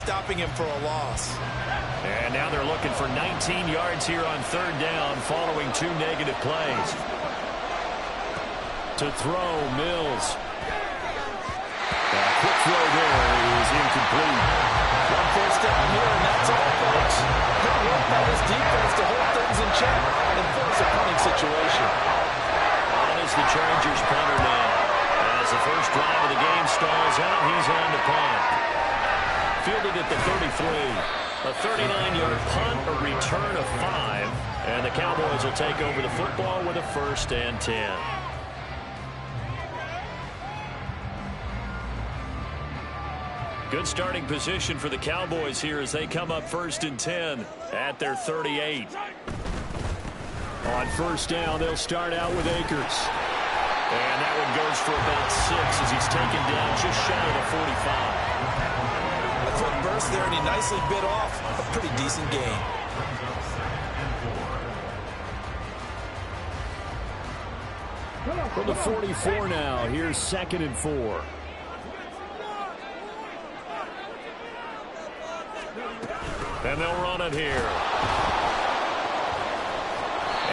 stopping him for a loss. And now they're looking for 19 yards here on third down following 2 negative plays. To throw, Mills. A quick throw there is incomplete. One first down here, and that's all, folks. Good work by this defense to hold things in check and force a punting situation. On is the Chargers punter now. As the first drive of the game stalls out, he's on to punt. Fielded at the 33. A 39-yard punt, a return of 5. And the Cowboys will take over the football with a 1st and 10. Good starting position for the Cowboys here as they come up 1st and 10 at their 38. On first down, they'll start out with Akers. And that one goes for about 6 as he's taken down just shy of the 45. A quick burst there, and he nicely bit off a pretty decent gain. From the 44 now, here's 2nd and 4. And they'll run it here.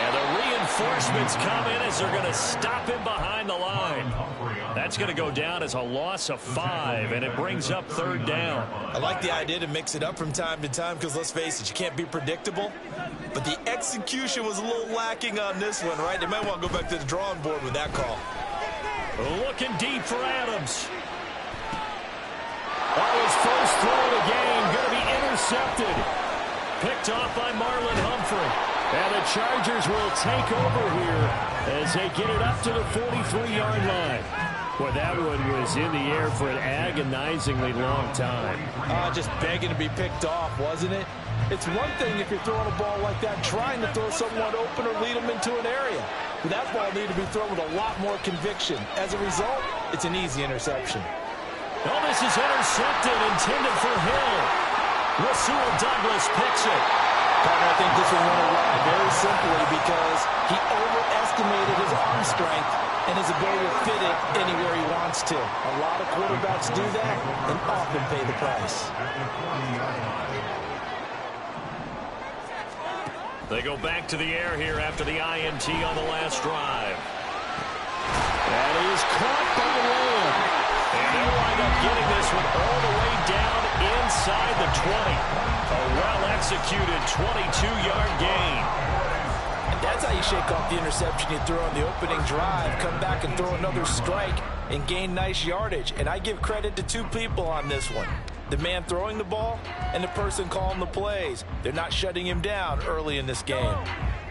And the reinforcements come in as they're going to stop him behind the line. That's going to go down as a loss of 5, and it brings up 3rd down. I like the idea to mix it up from time to time because, let's face it, you can't be predictable. But the execution was a little lacking on this one, right? They might want to go back to the drawing board with that call. Looking deep for Adams. His first throw of the game going to be intercepted. Picked off by Marlon Humphrey. And the Chargers will take over here as they get it up to the 43-yard line. Well, that one was in the air for an agonizingly long time. Just begging to be picked off, wasn't it? It's one thing if you're throwing a ball like that, trying to throw someone open or lead them into an area. But that ball needed to be thrown with a lot more conviction. As a result, it's an easy interception. Oh, this is intercepted, intended for Hill. Rasul Douglas picks it. I think this one went away very simply because he overestimated his arm strength and his ability to fit it anywhere he wants to. A lot of quarterbacks do that and often pay the price. They go back to the air here after the INT on the last drive. That is caught by Lamb. And they'll wind up getting this one all the way down inside the 20. A well-executed 22-yard gain. And that's how you shake off the interception you throw on the opening drive. Come back and throw another strike and gain nice yardage. And I give credit to 2 people on this one. The man throwing the ball and the person calling the plays. They're not shutting him down early in this game.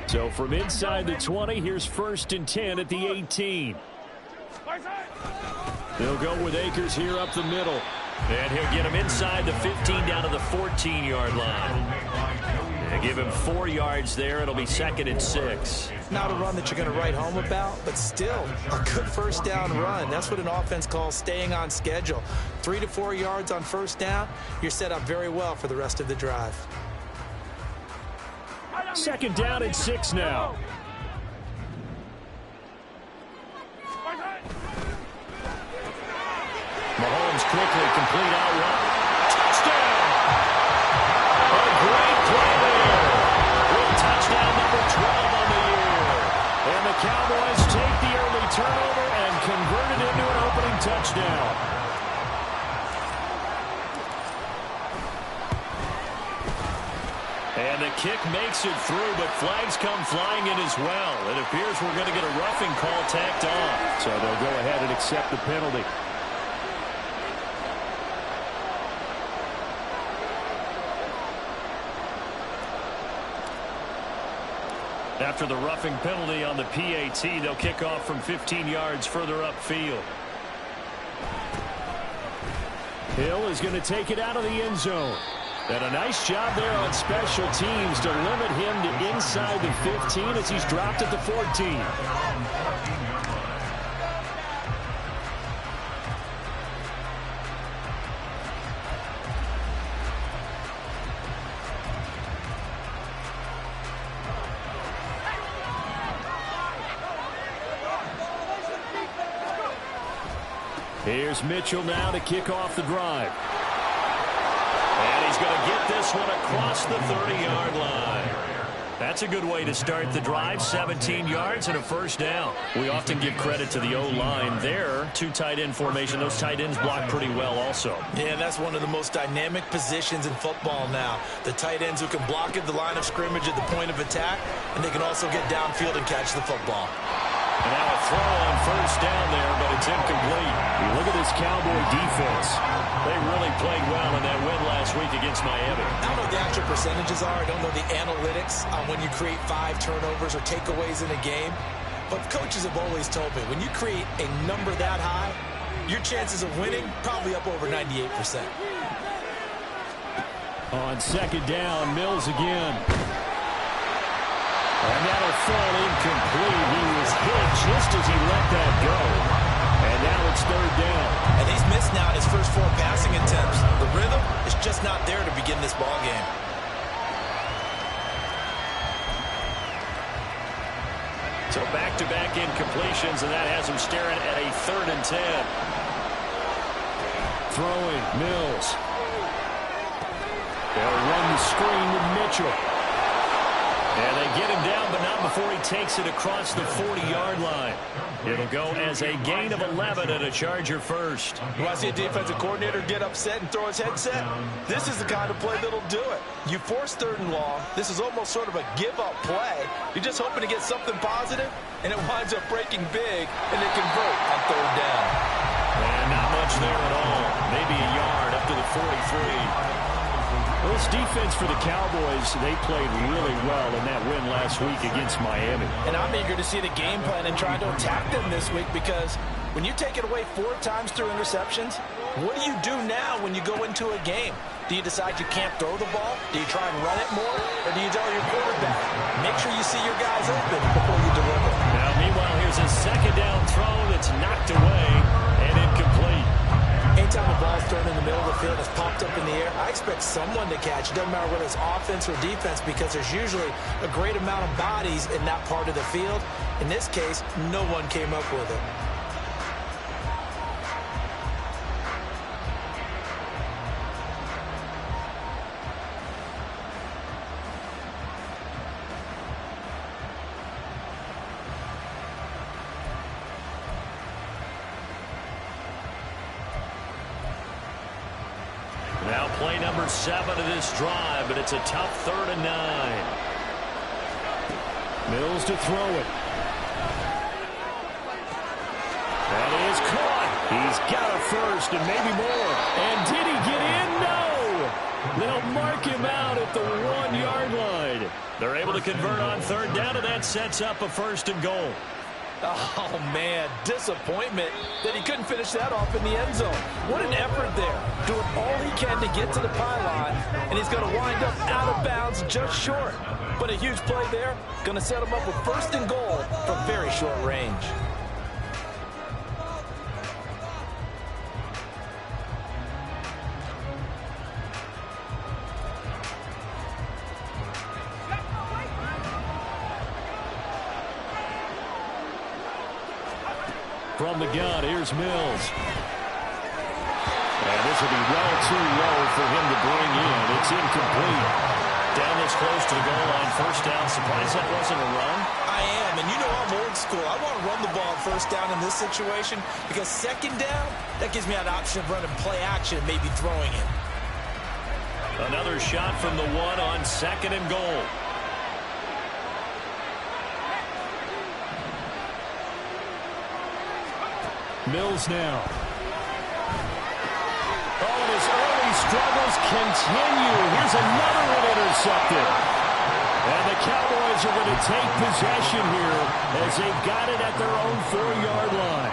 So from inside the 20, here's 1st and 10 at the 18. They'll go with Akers here up the middle. And he'll get him inside the 15 down to the 14-yard line. They give him 4 yards there. It'll be 2nd and 6. Not a run that you're going to write home about, but still a good first down run. That's what an offense calls staying on schedule. 3 to 4 yards on first down, you're set up very well for the rest of the drive. 2nd down and 6 now. Mahomes quickly complete out one. Touchdown! A great play there. With touchdown number 12 on the year. And the Cowboys take the early turnover and convert it into an opening touchdown. And the kick makes it through, but flags come flying in as well. It appears we're going to get a roughing call tacked on. So they'll go ahead and accept the penalty. After the roughing penalty on the PAT, they'll kick off from 15 yards further upfield. Hill is going to take it out of the end zone. And a nice job there on special teams to limit him to inside the 15 as he's dropped at the 14. Here's Mitchell now to kick off the drive. And this one across the 30-yard line. That's a good way to start the drive. 17 yards and a first down. We often give credit to the O-line there. Two tight end formation. Those tight ends block pretty well also. Yeah, that's one of the most dynamic positions in football now. The tight ends who can block at the line of scrimmage at the point of attack, and they can also get downfield and catch the football. And now a throw on first down there, but it's incomplete. You look at this Cowboy defense. They really played well in that win last week against Miami. I don't know what the actual percentages are. I don't know the analytics on when you create 5 turnovers or takeaways in a game. But coaches have always told me, when you create a number that high, your chances of winning probably up over 98%. On second down, Mills again. And that'll fall incomplete. He was hit just as he let that go. And now it's third down. And he's missed now his first 4 passing attempts. The rhythm is just not there to begin this ball game. So back-to-back incompletions, and that has him staring at a 3rd and 10. Throwing, Mills. They'll run the screen with Mitchell. And they get him down, but not before he takes it across the 40-yard line. It'll go as a gain of 11 and a Charger first. You want to see a defensive coordinator get upset and throw his headset? This is the kind of play that'll do it. You force 3rd and long. This is almost sort of a give-up play. You're just hoping to get something positive, and it winds up breaking big, and they convert on 3rd down. And not much there at all. Maybe a yard up to the 43. Well, this defense for the Cowboys, they played really well in that win last week against Miami. And I'm eager to see the game plan and try to attack them this week, because when you take it away 4 times through interceptions, what do you do now when you go into a game? Do you decide you can't throw the ball? Do you try and run it more? Or do you tell your quarterback, make sure you see your guys open before you deliver? Now, meanwhile, here's a second down throw that's knocked away and incomplete. Anytime a ball's thrown in the middle of the field, it's popped up in the air, I expect someone to catch. It doesn't matter whether it's offense or defense, because there's usually a great amount of bodies in that part of the field. In this case, no one came up with it. Now play number 7 of this drive, but it's a tough 3rd and 9. Mills to throw it. That is caught. He's got a first and maybe more. And did he get in? No! They'll mark him out at the 1-yard line. They're able to convert on 3rd down, and that sets up a 1st and goal. Oh, man, disappointment that he couldn't finish that off in the end zone. What an effort there, doing all he can to get to the pylon, and he's going to wind up out of bounds just short. But a huge play there, going to set him up with 1st and goal from very short range. From the gun, here's Mills. And this will be well too low for him to bring in. It's incomplete. Down this close to the goal line, 1st down. Surprised that wasn't a run? I am, and you know I'm old school. I want to run the ball on 1st down in this situation, because 2nd down, that gives me an option of running play action, maybe throwing it. Another shot from the 1 on 2nd and goal. Mills now. Oh, and his early struggles continue. Here's another one intercepted. And the Cowboys are going to take possession here as they've got it at their own 4-yard line.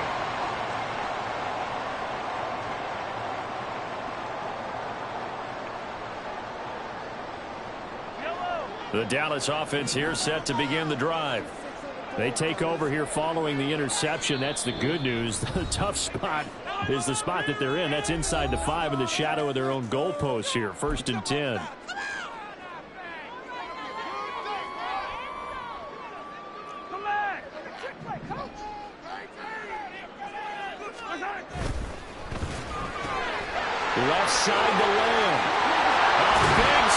The Dallas offense here set to begin the drive. They take over here following the interception. That's the good news. The tough spot is the spot that they're in. That's inside the 5 in the shadow of their own goalposts here. 1st and 10. Left side to Lamb. A big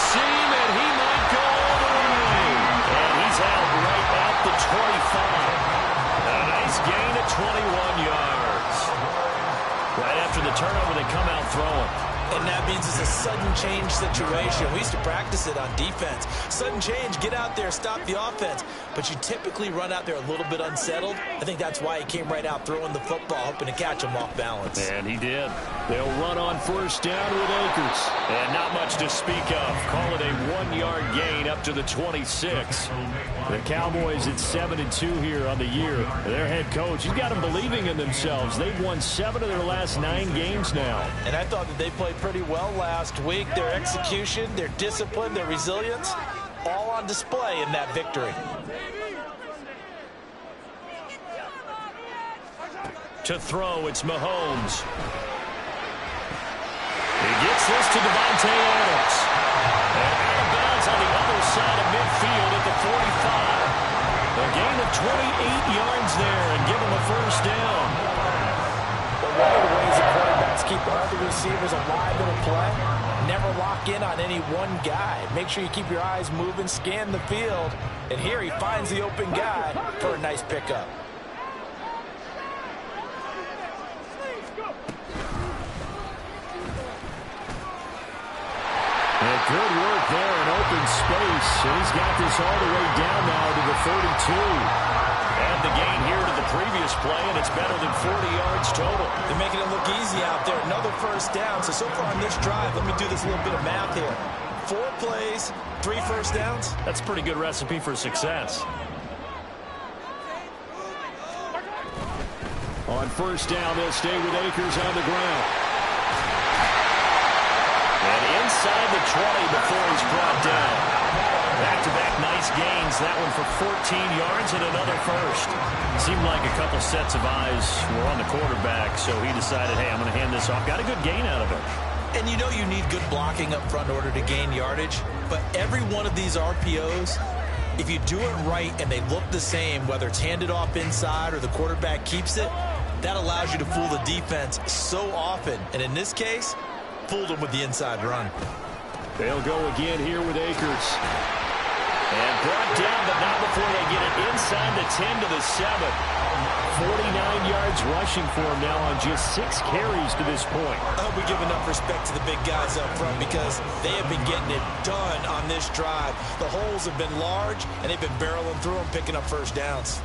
sudden change situation. We used to practice it on defense. Sudden change, get out there, stop the offense. But you typically run out there a little bit unsettled. I think that's why he came right out throwing the football, hoping to catch him off balance. And he did. They'll run on first down with Akers. And not much to speak of. Call it a 1-yard gain up to the 26. The Cowboys at 7-2 here on the year. Their head coach, he's got them believing in themselves. They've won 7 of their last 9 games now. And I thought that they played pretty well last week. Their execution, their discipline, their resilience, all on display in that victory. To throw, it's Mahomes. He gets this to Devontae Adams. And out of bounds on the other side of midfield at the 45. A gain of 28 yards there and give him a first down. But one of the ways the quarterbacks keep all the receivers alive in a play, never lock in on any one guy. Make sure you keep your eyes moving, scan the field. And here he finds the open guy for a nice pickup. And good work there in open space. And he's got this all the way down now to the 32. And the gain here to the previous play, and it's better than 40 yards total. They're making it look easy out there. Another first down. So far on this drive, let me do this little bit of math here. 4 plays, 3 first downs. That's a pretty good recipe for success. On first down, they'll stay with Akers on the ground. And inside the 20 before he's brought down. Back-to-back nice gains. That one for 14 yards and another first. Seemed like a couple sets of eyes were on the quarterback, so he decided, hey, I'm going to hand this off. Got a good gain out of it. And you know you need good blocking up front in order to gain yardage. But every one of these RPOs, if you do it right and they look the same, whether it's handed off inside or the quarterback keeps it, that allows you to fool the defense so often. And in this case, fooled them with the inside run. They'll go again here with Akers. And brought down, but not before they get it inside the 10 to the 7. 49 yards rushing for him now on just 6 carries to this point. I hope we give enough respect to the big guys up front because they have been getting it done on this drive. The holes have been large, and they've been barreling through them, picking up first downs.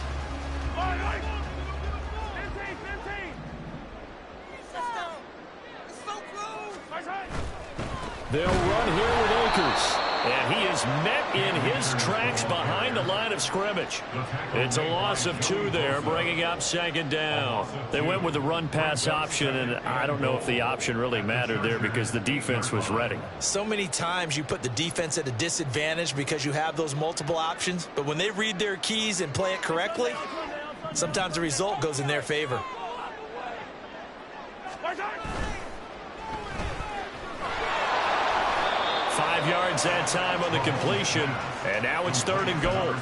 They'll run here with Akers. And he is met in his tracks behind the line of scrimmage. It's a loss of 2 there, bringing up second down. They went with the run-pass option, and I don't know if the option really mattered there because the defense was ready. So many times you put the defense at a disadvantage because you have those multiple options, but when they read their keys and play it correctly, sometimes the result goes in their favor. Five yards that time on the completion, and now it's 3rd and goal. A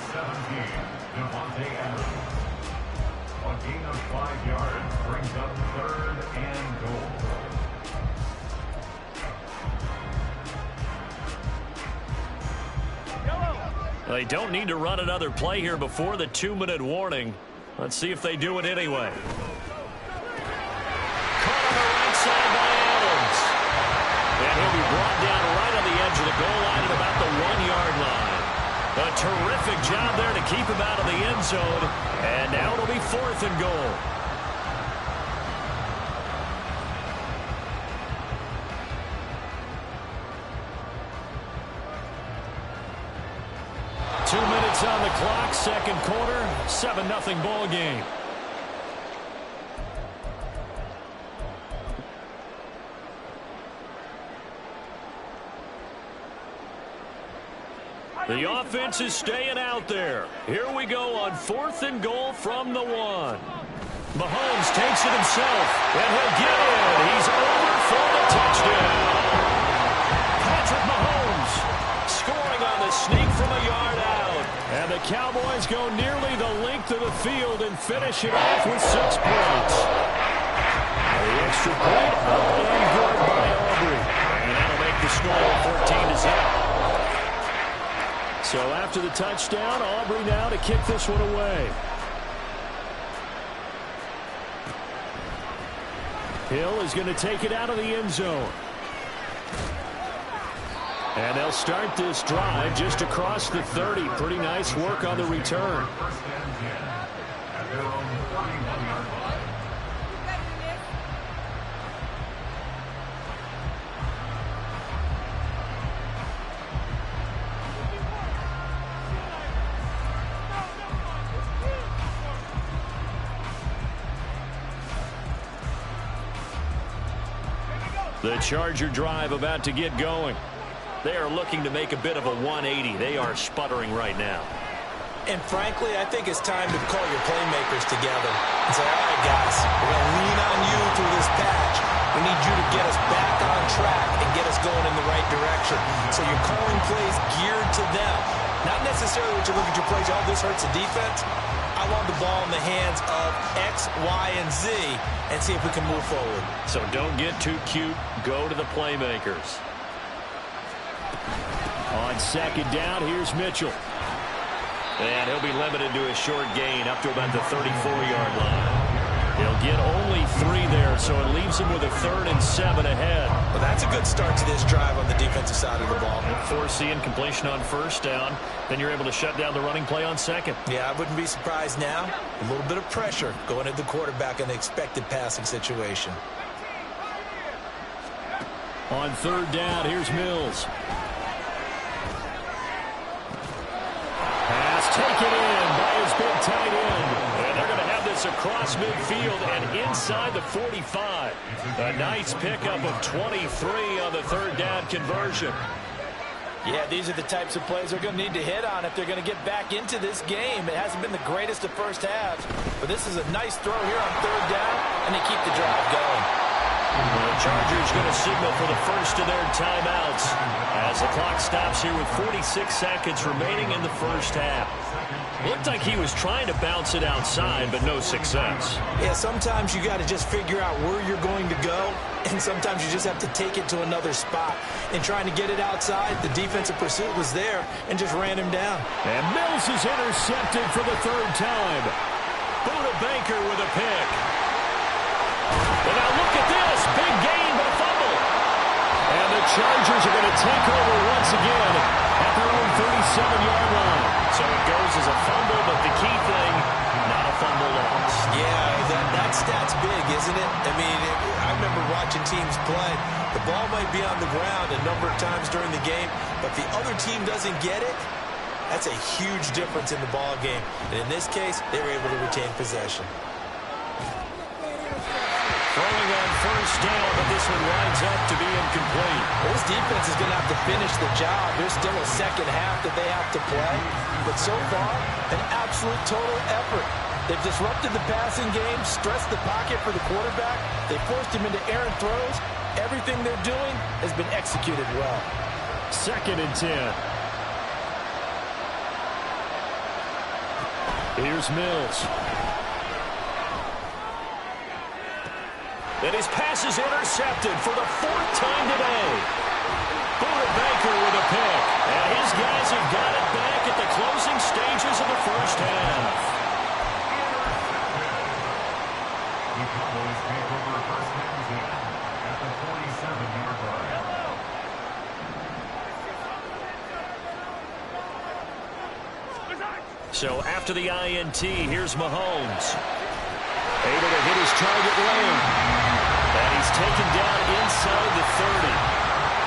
gain of 5 yards brings up 3rd and goal. They don't need to run another play here before the 2-minute warning. Let's see if they do it anyway. Caught on the right side by Adams. And he'll be brought down right on the edge of the goal line at about the 1-yard line. A terrific job there to keep him out of the end zone. And now it'll be 4th and goal. Two minutes on the clock, second quarter, 7-0 ball game. The offense is staying out there. Here we go on 4th and goal from the 1. Mahomes takes it himself, and he'll get in. He's over for the touchdown. Patrick Mahomes scoring on the sneak from a yard out. And the Cowboys go nearly the length of the field and finish it off with 6 points. The extra point up and good by Aubrey. And that'll make the score 14-0. So after the touchdown, Aubrey now to kick this one away. Hill is going to take it out of the end zone. And they'll start this drive just across the 30. Pretty nice work on the return. First and 10 at their own 41-yard line. The Charger drive about to get going. They are looking to make a bit of a 180. They are sputtering right now. And frankly, I think it's time to call your playmakers together and say, all right, guys, we're going to lean on you through this patch. We need you to get us back on track and get us going in the right direction. So you're calling plays geared to them. Not necessarily what you look at your plays, oh, this hurts the defense. I want the ball in the hands of X, Y, and Z and see if we can move forward. So don't get too cute. Go to the playmakers. On second down, here's Mitchell. And he'll be limited to a short gain up to about the 34-yard line. He'll get only 3 there, so it leaves him with a 3rd and 7 ahead. Well, that's a good start to this drive on the defensive side of the ball. Force the incompletion on first down. Then you're able to shut down the running play on second. Yeah, I wouldn't be surprised now. A little bit of pressure going at the quarterback in the expected passing situation. On third down, here's Mills. Pass taken in by his big tight end. And they're going to have this across midfield and inside the 45. A nice pickup of 23 on the third down conversion. Yeah, these are the types of plays they're going to need to hit on if they're going to get back into this game. It hasn't been the greatest of first halves, but this is a nice throw here on third down, and they keep the drive going. The Chargers going to signal for the first of their timeouts as the clock stops here with 46 seconds remaining in the first half. Looked like he was trying to bounce it outside, but no success. Yeah, sometimes you got to just figure out where you're going to go, and sometimes you just have to take it to another spot. In trying to get it outside, the defensive pursuit was there and just ran him down. And Mills is intercepted for the 3rd time. Buda Baker with a pick. And now look at this. Big gain, but a fumble. And the Chargers are going to take over once again at their own 37-yard line. So it goes as a fumble, but the key thing, not a fumble loss. Yeah, that stat's big, isn't it? I mean, I remember watching teams play. The ball might be on the ground a number of times during the game, but the other team doesn't get it. That's a huge difference in the ball game. And in this case, they were able to retain possession. Throwing on first down, but this one winds up to be incomplete. This defense is going to have to finish the job. There's still a second half that they have to play. But so far, an absolute total effort. They've disrupted the passing game, stressed the pocket for the quarterback. They forced him into errant throws. Everything they're doing has been executed well. 2nd and 10. Here's Mills. And his pass is intercepted for the 4th time today. Buda Baker with a pick. And his guys have got it back at the closing stages of the first half. The Cowboys take over first and 10 at the 47-yard line. So after the INT, here's Mahomes. Able to hit his target lane. And he's taken down inside the 30.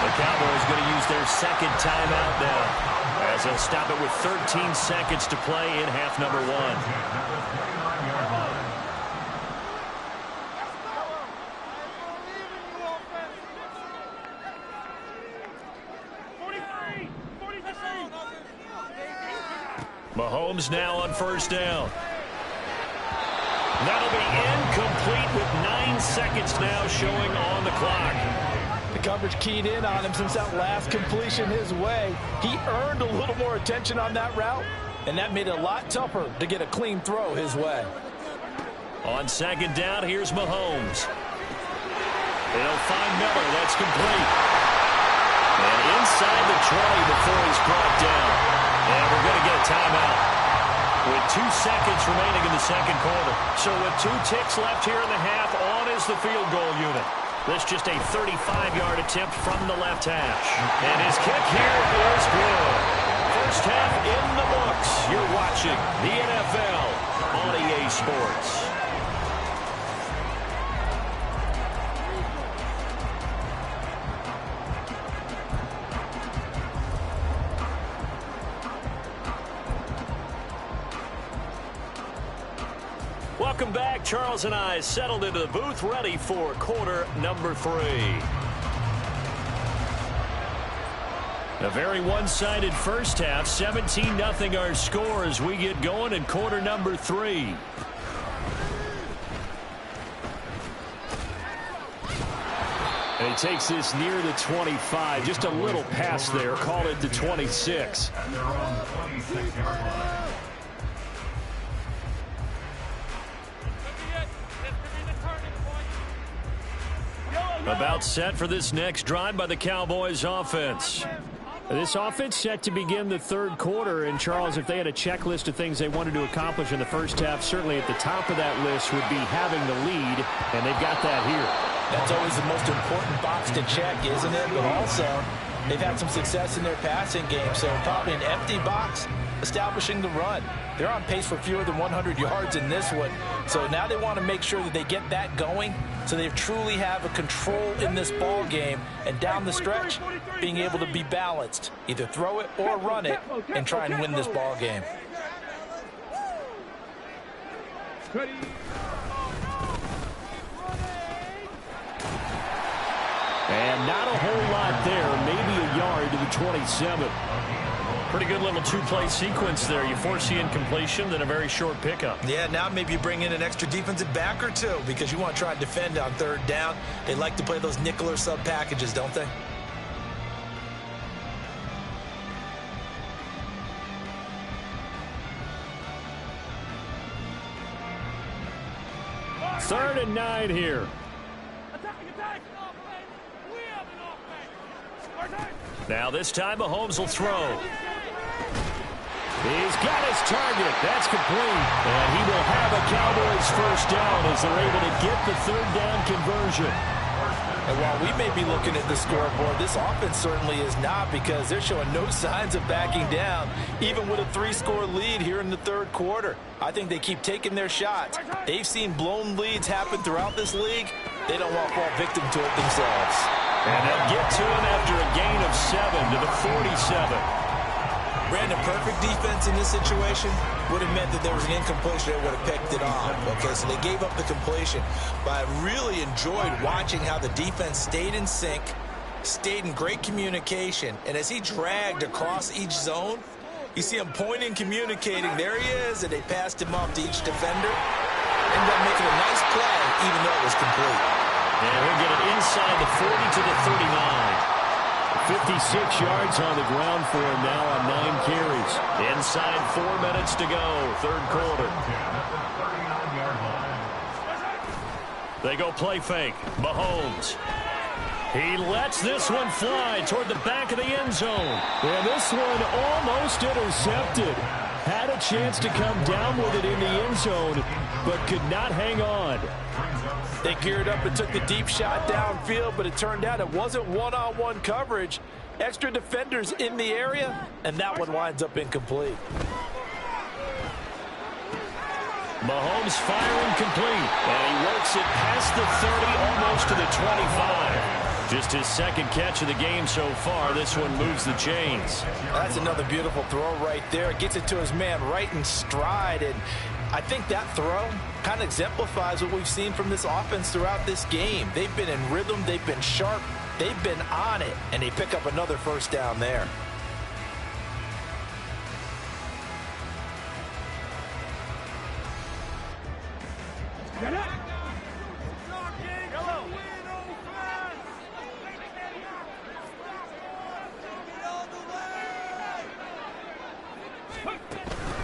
The Cowboys going to use their 2nd timeout now, as they'll stop it with 13 seconds to play in half number 1. Mahomes now on first down. That'll be incomplete with 9 seconds now showing on the clock. The coverage keyed in on him since that last completion his way. He earned a little more attention on that route, and that made it a lot tougher to get a clean throw his way. On second down, here's Mahomes. They'll find Miller. That's complete. And inside the 20 before he's brought down. And we're going to get a timeout with 2 seconds remaining in the second quarter. So with 2 ticks left here in the half, on is the field goal unit. That's just a 35-yard attempt from the left hash. And his kick here is good. First half in the books. You're watching the NFL on EA Sports. Welcome back. Charles and I settled into the booth, ready for quarter number 3. A very one-sided first half. 17-0 our score as we get going in quarter number 3. And he takes this near the 25. Just a little pass there. Call it the 26. At their own 26-yard line. About set for this next drive by the Cowboys offense. This offense set to begin the third quarter. And, Charles, if they had a checklist of things they wanted to accomplish in the first half, certainly at the top of that list would be having the lead, and they've got that here. That's always the most important box to check, isn't it? But also, they've had some success in their passing game, so probably an empty box establishing the run. They're on pace for fewer than 100 yards in this one, so now they want to make sure that they get that going so they truly have a control in this ball game, and down the stretch, being able to be balanced. Either throw it or run it and try and win this ball game. And not a whole lot there, maybe a yard to the 27. Pretty good little two-play sequence there. You force the incompletion, then a very short pickup. Yeah, now maybe you bring in an extra defensive back or two because you want to try and defend on third down. They like to play those nickel or sub packages, don't they? Third and 9 here. Now this time Mahomes will throw. He's got his target. That's complete. And he will have a Cowboys first down as they're able to get the third down conversion. And while we may be looking at the scoreboard, this offense certainly is not, because they're showing no signs of backing down, even with a 3-score lead here in the third quarter. I think they keep taking their shots. They've seen blown leads happen throughout this league. They don't want to fall victim to it themselves. And they'll get to him after a gain of 7 to the 47. Brandon, perfect defense in this situation would have meant that there was an incompletion. They would have picked it off. Okay, so they gave up the completion. But I really enjoyed watching how the defense stayed in sync, stayed in great communication. And as he dragged across each zone, you see him pointing, communicating. There he is, and they passed him off to each defender. Ended up making a nice play, even though it was complete. And we'll get it inside the 40 to the 39. 56 yards on the ground for him now on 9 carries. Inside 4 minutes to go, third quarter. They go play fake. Mahomes. He lets this one fly toward the back of the end zone. And this one almost intercepted. Had a chance to come down with it in the end zone, but could not hang on. They geared up and took the deep shot downfield, but it turned out it wasn't one-on-one coverage. Extra defenders in the area, and that one winds up incomplete. Mahomes firing complete, and he works it past the 30, almost to the 25. Just his second catch of the game so far. This one moves the chains. That's another beautiful throw right there. Gets it to his man right in stride, and I think that throw kind of exemplifies what we've seen from this offense throughout this game. They've been in rhythm, they've been sharp, they've been on it, and they pick up another first down there.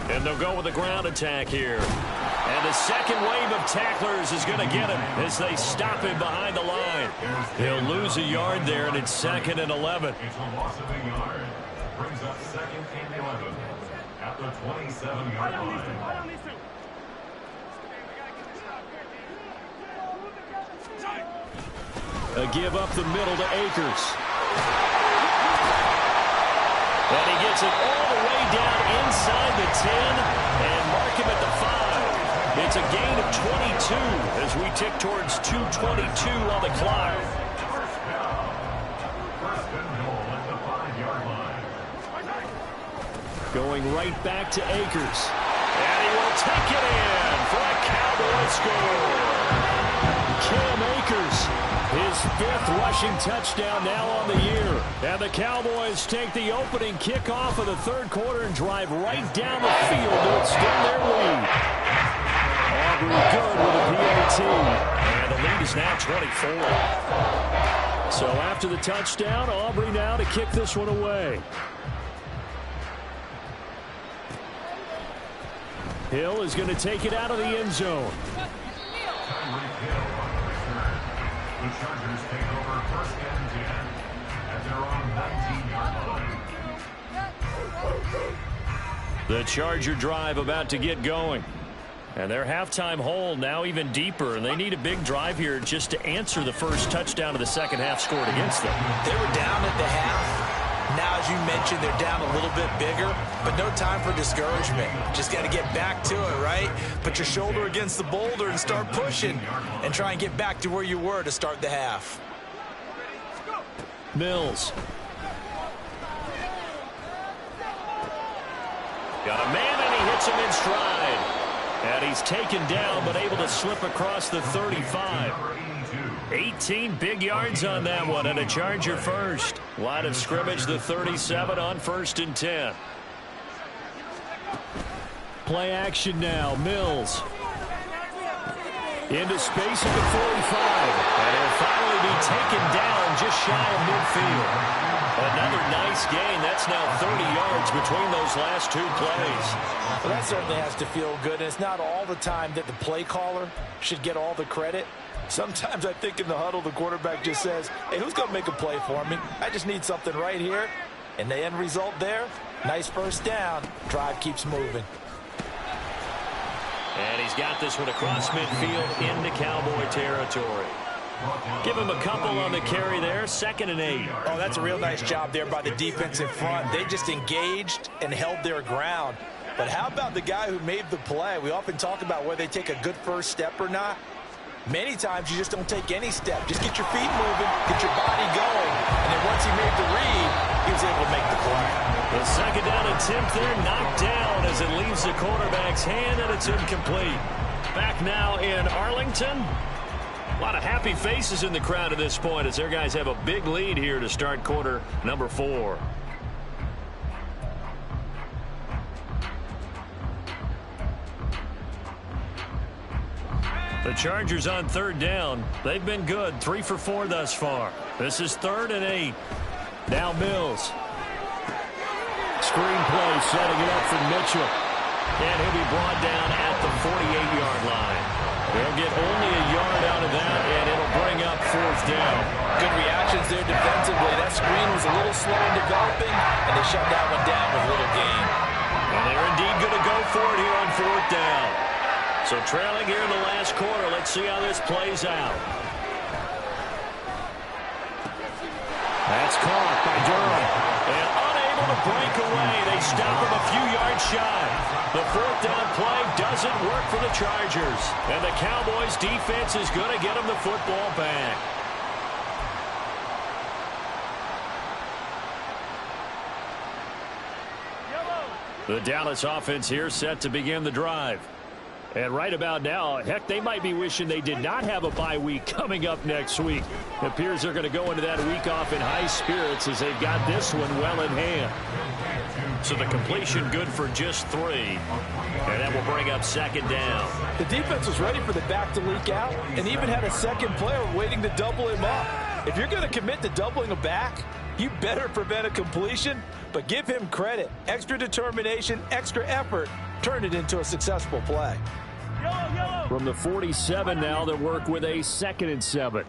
And they'll go with the ground attack here. And the second wave of tacklers is going to get him as they stop him behind the line. He'll lose a yard there, and it's 2nd and 11. It's a loss of a yard. Brings up 2nd and 11 at the 27-yard line. A give up the middle to Akers. And he gets it all the way down inside the 10 and mark him at the 5. It's a gain of 22 as we tick towards 2:22 on the clock. Going right back to Akers. And he will take it in for a Cowboy score. Cam Akers, his 5th rushing touchdown now on the year. And the Cowboys take the opening kickoff of the 3rd quarter and drive right down the field to extend their lead. Aubrey good with a PAT. And the lead is now 24. So after the touchdown, Aubrey now to kick this one away. Hill is going to take it out of the end zone. The Chargers take over 1st and 10 at their own 19-yard line. The Charger drive about to get going. And their halftime hole now even deeper, and they need a big drive here just to answer the first touchdown of the second half scored against them. They were down at the half. Now, as you mentioned, they're down a little bit bigger, but no time for discouragement. Just got to get back to it, right? Put your shoulder against the boulder and start pushing and try and get back to where you were to start the half. Mills. Got a man, and he hits him in stride. And he's taken down, but able to slip across the 35. 18 big yards on that one, and a Charger first. Line of scrimmage, the 37 on 1st and 10. Play action now. Mills. Into space at the 45. And he'll finally be taken down just shy of midfield. Another nice gain. That's now 30 yards between those last 2 plays. Well, that certainly has to feel good. And it's not all the time that the play caller should get all the credit. Sometimes I think in the huddle, the quarterback just says, hey, who's going to make a play for me? I just need something right here. And the end result there, nice first down. Drive keeps moving. And he's got this one across midfield into Cowboy territory. Give him a couple on the carry there. 2nd and 8. Oh, that's a real nice job there by the defense in front. They just engaged and held their ground. But how about the guy who made the play? We often talk about whether they take a good first step or not. Many times you just don't take any step. Just get your feet moving, get your body going. And then once he made the read, he was able to make the play. The 2nd down attempt there knocked down as it leaves the quarterback's hand, and it's incomplete. Back now in Arlington. A lot of happy faces in the crowd at this point as their guys have a big lead here to start quarter number 4. The Chargers on 3rd down. They've been good. 3 for 4 thus far. This is 3rd and 8. Now Mills. Screen play setting it up for Mitchell. And he'll be brought down at the 48-yard line. They'll get only a yard out of that, and it'll bring up 4th down. Good reactions there defensively. That screen was a little slow in developing, and they shut that one down with little gain. And they're indeed going to go for it here on 4th down. So trailing here in the last quarter. Let's see how this plays out. That's caught by Durham. And unable to break away. They stop him a few yards shy. The 4th down play doesn't work for the Chargers. And the Cowboys defense is going to get them the football back. The Dallas offense here set to begin the drive. And right about now, heck, they might be wishing they did not have a bye week coming up next week. It appears they're going to go into that week off in high spirits as they've got this one well in hand. So the completion good for just 3. And that will bring up 2nd down. The defense was ready for the back to leak out and even had a second player waiting to double him up. If you're going to commit to doubling a back, you better prevent a completion, but give him credit. Extra determination, extra effort, turn it into a successful play. From the 47 now, they'll work with a 2nd and 7.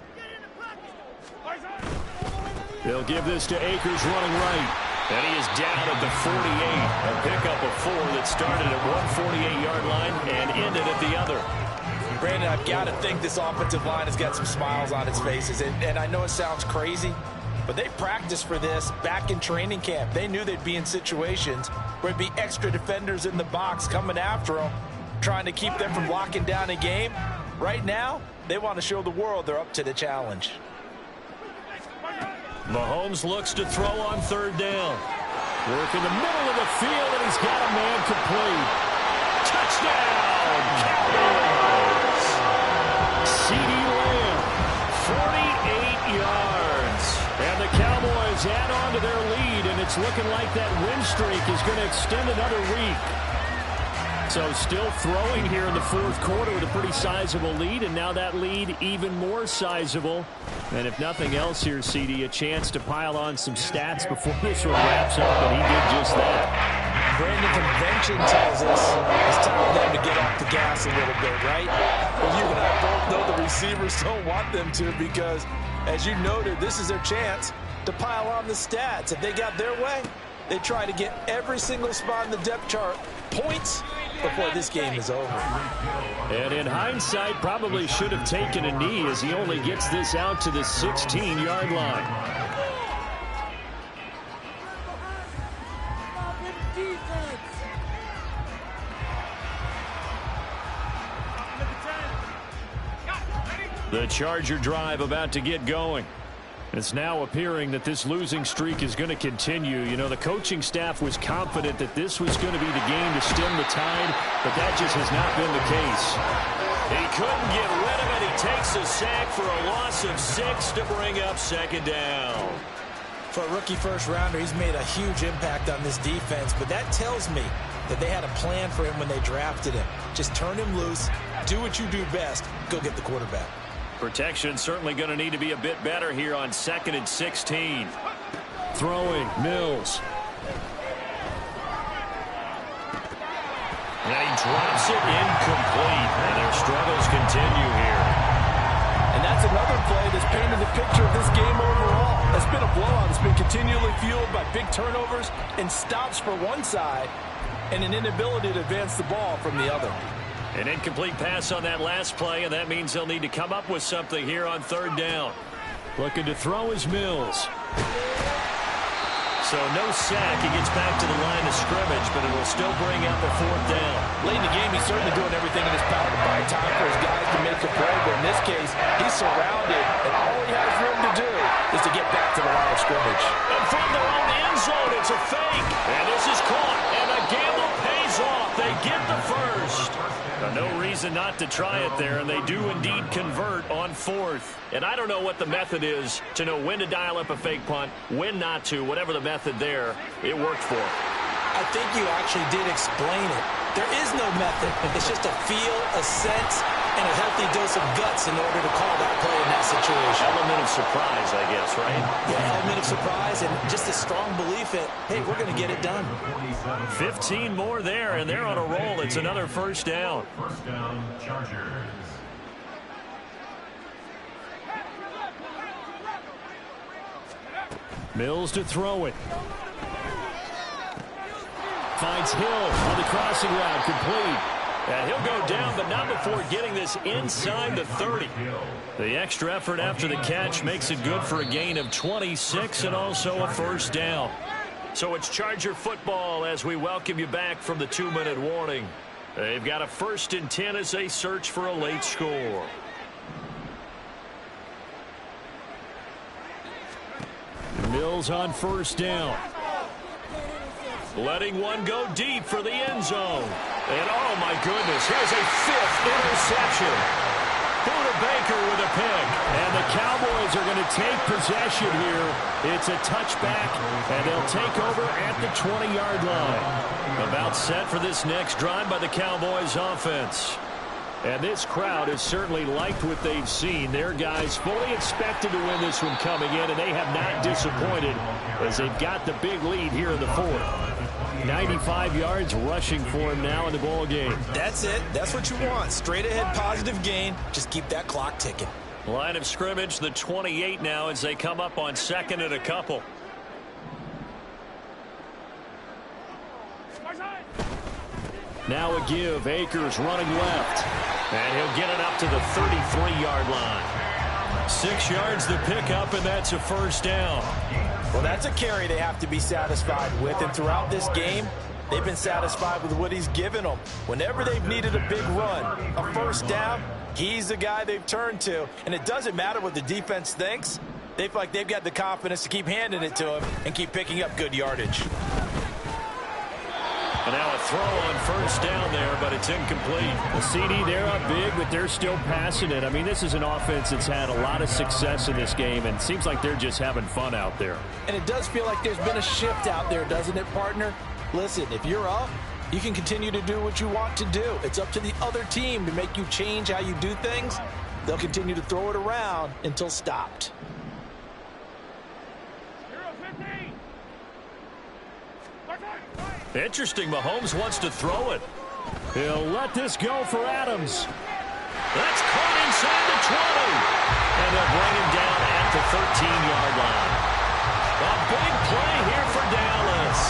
They'll give this to Akers running right. And he is down at the 48. A pickup of 4 that started at one 48-yard line and ended at the other. Brandon, I've got to think this offensive line has got some smiles on its faces. And I know it sounds crazy, but they practiced for this back in training camp. They knew they'd be in situations where there'd be extra defenders in the box coming after them, trying to keep them from locking down a game. Right now, they want to show the world they're up to the challenge. Mahomes looks to throw on third down. Work in the middle of the field, and he's got a man complete. Touchdown, Cowboys! CeeDee Lamb, 48 yards. And the Cowboys add on to their lead, and it's looking like that win streak is going to extend another week. So still throwing here in the fourth quarter with a pretty sizable lead, and now that lead even more sizable. And if nothing else here, CD, a chance to pile on some stats before this one wraps up, and he did just that. Brandon, convention tells us it's time for them to get off the gas a little bit, right? But you and I both know the receivers don't want them to because, as you noted, this is their chance to pile on the stats. If they got their way, they try to get every single spot in the depth chart points before this game is over. And in hindsight, probably should have taken a knee as he only gets this out to the 16-yard line. The Charger drive about to get going. It's now appearing that this losing streak is going to continue. You know, the coaching staff was confident that this was going to be the game to stem the tide, but that just has not been the case. He couldn't get rid of it. He takes a sack for a loss of 6 to bring up second down. For a rookie first-rounder, he's made a huge impact on this defense, but that tells me that they had a plan for him when they drafted him. Just turn him loose, do what you do best, go get the quarterback. Protection certainly going to need to be a bit better here on 2nd and 16. Throwing, Mills. And he drops it incomplete. And their struggles continue here. And that's another play that's painted the picture of this game overall. It's been a blowout. It's been continually fueled by big turnovers and stops for one side and an inability to advance the ball from the other. An incomplete pass on that last play, and that means they'll need to come up with something here on third down. Looking to throw is Mills. So no sack. He gets back to the line of scrimmage, but it will still bring up a fourth down. Late in the game, he's certainly doing everything in his power to buy time for his guys to make a play, but in this case, he's surrounded, and all he has room to do is to get back to the line of scrimmage. And from their own end zone, it's a fake. And this is caught, and the gamble pays off. They get the first. No reason not to try it there, and they do indeed convert on fourth. And I don't know what the method is to know when to dial up a fake punt, when not to, whatever the method there, it worked for. I think you actually did explain it. There is no method. It's just a feel, a sense, and a healthy dose of guts in order to call that play in that situation. Element of surprise, I guess, right? Yeah, element of surprise and just a strong belief that, hey, we're going to get it done. 15 more there, and they're on a roll. It's another first down. First down, Chargers. Mills to throw it. Finds Hill on the crossing route, complete. And he'll go down, but not before getting this inside the 30. The extra effort after the catch makes it good for a gain of 26 and also a first down. So it's Charger football as we welcome you back from the 2-minute warning. They've got a 1st and 10 as they search for a late score. Mills on first down. Letting one go deep for the end zone. And oh my goodness, here's a 5th interception. Buda Baker with a pick. And the Cowboys are going to take possession here. It's a touchback, and they'll take over at the 20-yard line. About set for this next drive by the Cowboys offense. And this crowd has certainly liked what they've seen. Their guys fully expected to win this one coming in, and they have not disappointed as they've got the big lead here in the 4th. 95 yards rushing for him now in the ball game. That's it. That's what you want. Straight ahead positive gain. Just keep that clock ticking. Line of scrimmage, the 28 now as they come up on 2nd and a couple. Now a give. Akers running left. And he'll get it up to the 33-yard line. 6 yards the pickup, and that's a first down. Well, that's a carry they have to be satisfied with. And throughout this game, they've been satisfied with what he's given them. Whenever they've needed a big run, a first down, he's the guy they've turned to. And it doesn't matter what the defense thinks. They feel like they've got the confidence to keep handing it to him and keep picking up good yardage. And now a throw on first down there, but it's incomplete. The CD, they're up big, but they're still passing it. I mean, this is an offense that's had a lot of success in this game, and it seems like they're just having fun out there. And it does feel like there's been a shift out there, doesn't it, partner? Listen, if you're up, you can continue to do what you want to do. It's up to the other team to make you change how you do things. They'll continue to throw it around until stopped. Interesting, Mahomes wants to throw it. He'll let this go for Adams. That's caught inside the 20. And they'll bring him down at the 13-yard line. A big play here for Dallas.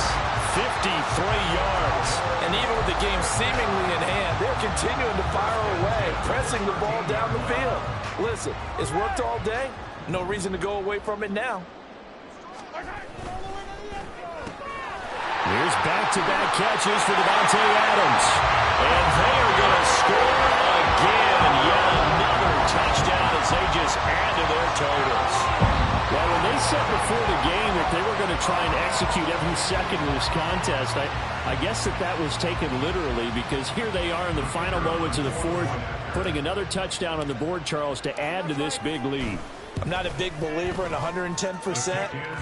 53 yards. And even with the game seemingly in hand, they're continuing to fire away, pressing the ball down the field. Listen, it's worked all day. No reason to go away from it now. Here's back-to-back catches for Davante Adams. And they are going to score again. Yet another touchdown as they just add to their totals. Well, when they said before the game that they were going to try and execute every second of this contest, I guess that was taken literally, because here they are in the final moments of the fourth, putting another touchdown on the board, Charles, to add to this big lead. I'm not a big believer in 110%,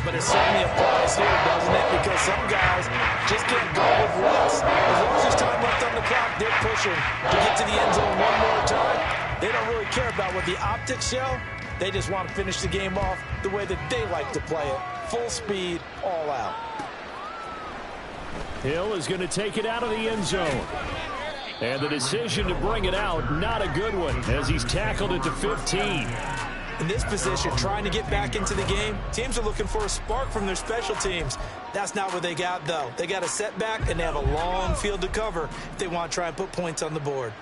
but it certainly applies here, doesn't it? Because some guys just can't go with less. As long as there's time left on the clock, they're pushing to get to the end zone one more time. They don't really care about what the optics show. They just want to finish the game off the way that they like to play it. Full speed, all out. Hill is going to take it out of the end zone. And the decision to bring it out, not a good one, as he's tackled at the 15. In this position, trying to get back into the game, teams are looking for a spark from their special teams. That's not what they got, though. They got a setback, and they have a long field to cover if they want to try and put points on the board.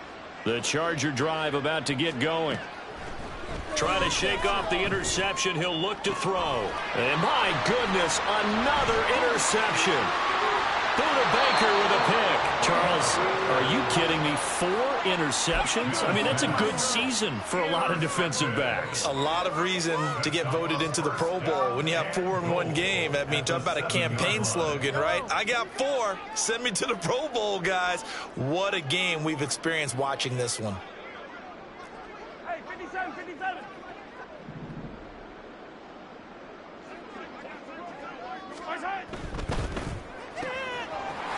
The Charger drive about to get going. Trying to shake off the interception. He'll look to throw. And my goodness, another interception. Buda Baker with a pick. Charles, are you kidding me? 4 interceptions? I mean, that's a good season for a lot of defensive backs. A lot of reason to get voted into the Pro Bowl. When you have 4 in one game, I mean, talk about a campaign slogan, right? I got 4. Send me to the Pro Bowl, guys. What a game we've experienced watching this one. Hey, 57, 57.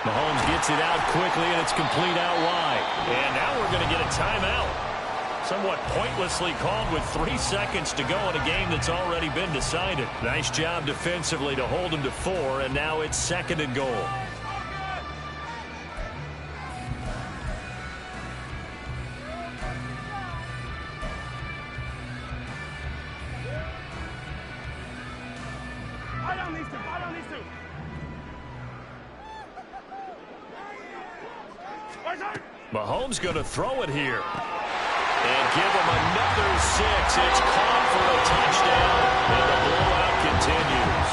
Mahomes gets it out quickly, and it's complete out wide. And now we're going to get a timeout. Somewhat pointlessly called with 3 seconds to go in a game that's already been decided. Nice job defensively to hold him to 4, and now it's 2nd and goal. I don't need to. Mahomes going to throw it here. And give him another 6. It's caught for a touchdown, and the blowout continues.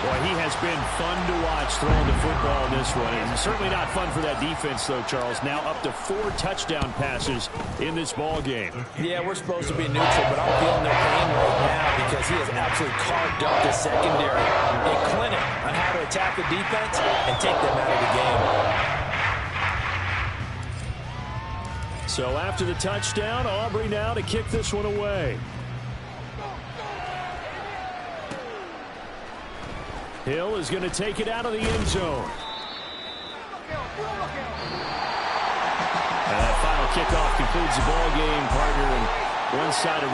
Boy, he has been fun to watch throwing the football in this one. And certainly not fun for that defense, though, Charles. Now up to 4 touchdown passes in this ball game. Yeah, we're supposed to be neutral, but I'm feeling their pain right now because he has absolutely carved up the secondary. A clinic on how to attack the defense and take them out of the game. So after the touchdown, Aubrey now to kick this one away. Hill is going to take it out of the end zone. And that final kickoff concludes the ball game, partner. And one side of